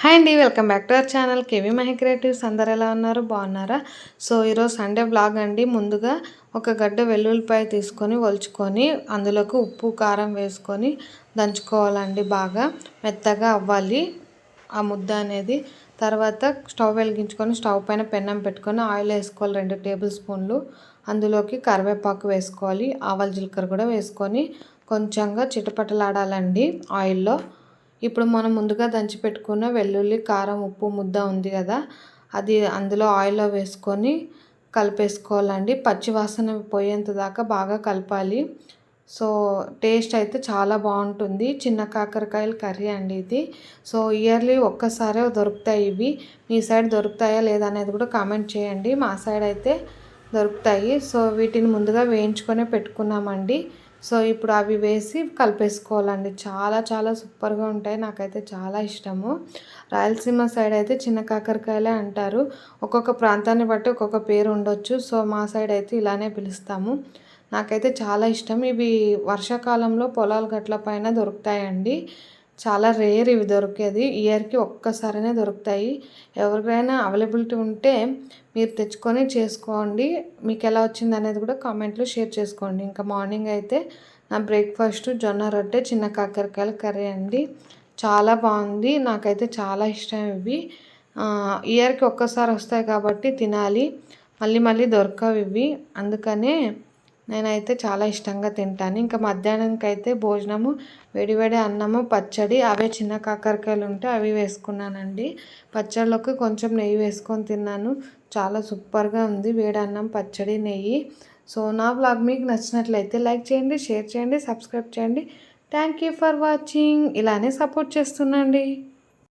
Hi అండి, welcome back to our channel KV Mahi creatives. అందరు ఎలా ఉన్నారు? బాగున్నారా? సో ఈరోజు సండే బ్లాగ్ అండి. ముందుగా ఒక గడ్డ వెల్లుల్లిపాయ తీసుకొని ఒలుచుకొని అందులోకి ఉప్పు కారం వేసుకొని దంచుకోవాలండి. బాగా మెత్తగా అవ్వాలి ఆ ముద్ద అనేది. తర్వాత స్టవ్ వెలిగించుకొని స్టవ్ పైన పెన్నం పెట్టుకొని ఆయిల్ వేసుకోవాలి 2 టేబుల్ స్పూన్లు. అందులోకి కరివేపాకు వేసుకోవాలి, ఆవాల జీలకర్ర కూడా వేసుకొని కొంచెంగా చిటపటలాడాలండి ఆయిల్లో. ఇప్పుడు మనం ముందుగా దంచి పెట్టుకున్న వెల్లుల్లి కారం ఉప్పు ముద్ద ఉంది కదా, అది అందులో ఆయిల్లో వేసుకొని కలిపేసుకోవాలండి. పచ్చి వాసన పోయేంత దాకా బాగా కలపాలి. సో టేస్ట్ అయితే చాలా బాగుంటుంది. చిన్న కాకరకాయల కర్రీ అండి ఇది. సో ఇయర్లీ ఒక్కసారే దొరుకుతాయి ఇవి. మీ సైడ్ దొరుకుతాయా లేదా అనేది కూడా కామెంట్ చేయండి. మా సైడ్ అయితే దొరుకుతాయి. సో వీటిని ముందుగా వేయించుకొని పెట్టుకున్నామండి. సో ఇప్పుడు అవి వేసి కలిపేసుకోవాలండి. చాలా చాలా సూపర్గా ఉంటాయి. నాకైతే చాలా ఇష్టము. రాయలసీమ సైడ్ అయితే చిన్న కాకరకాయలే అంటారు. ఒక్కొక్క ప్రాంతాన్ని బట్టి ఒక్కొక్క పేరు ఉండొచ్చు. సో మా సైడ్ అయితే ఇలానే పిలుస్తాము. నాకైతే చాలా ఇష్టం. ఇవి వర్షాకాలంలో పొలాల గట్ల పైన దొరుకుతాయండి. చాలా రేర్ ఇవి దొరికేది. ఇయర్కి ఒక్కసారినే దొరుకుతాయి. ఎవరికైనా అవైలబిలిటీ ఉంటే మీరు తెచ్చుకొని చేసుకోండి. మీకు ఎలా వచ్చింది అనేది కూడా కామెంట్లో షేర్ చేసుకోండి. ఇంకా మార్నింగ్ అయితే నా బ్రేక్ఫాస్ట్ జొన్న రొట్టె చిన్న కాకరకాయల కర్రీ అండి. చాలా బాగుంది. నాకైతే చాలా ఇష్టం ఇవి. ఇయర్కి ఒక్కసారి వస్తాయి కాబట్టి తినాలి. మళ్ళీ మళ్ళీ దొరకవు ఇవి. అందుకనే నేనైతే చాలా ఇష్టంగా తింటాను. ఇంకా మధ్యాహ్నానికి అయితే భోజనము వేడివేడి అన్నము పచ్చడి, అవే చిన్న కాకరకాయలు ఉంటే అవి వేసుకున్నానండి. పచ్చడిలోకి కొంచెం నెయ్యి వేసుకొని తిన్నాను. చాలా సూపర్గా ఉంది వేడి అన్నం పచ్చడి నెయ్యి. సో నా వ్లాగ్ మీకు నచ్చినట్లయితే లైక్ చేయండి, షేర్ చేయండి, సబ్స్క్రైబ్ చేయండి. Thank you for watching. ఇలానే సపోర్ట్ చేస్తుండండి.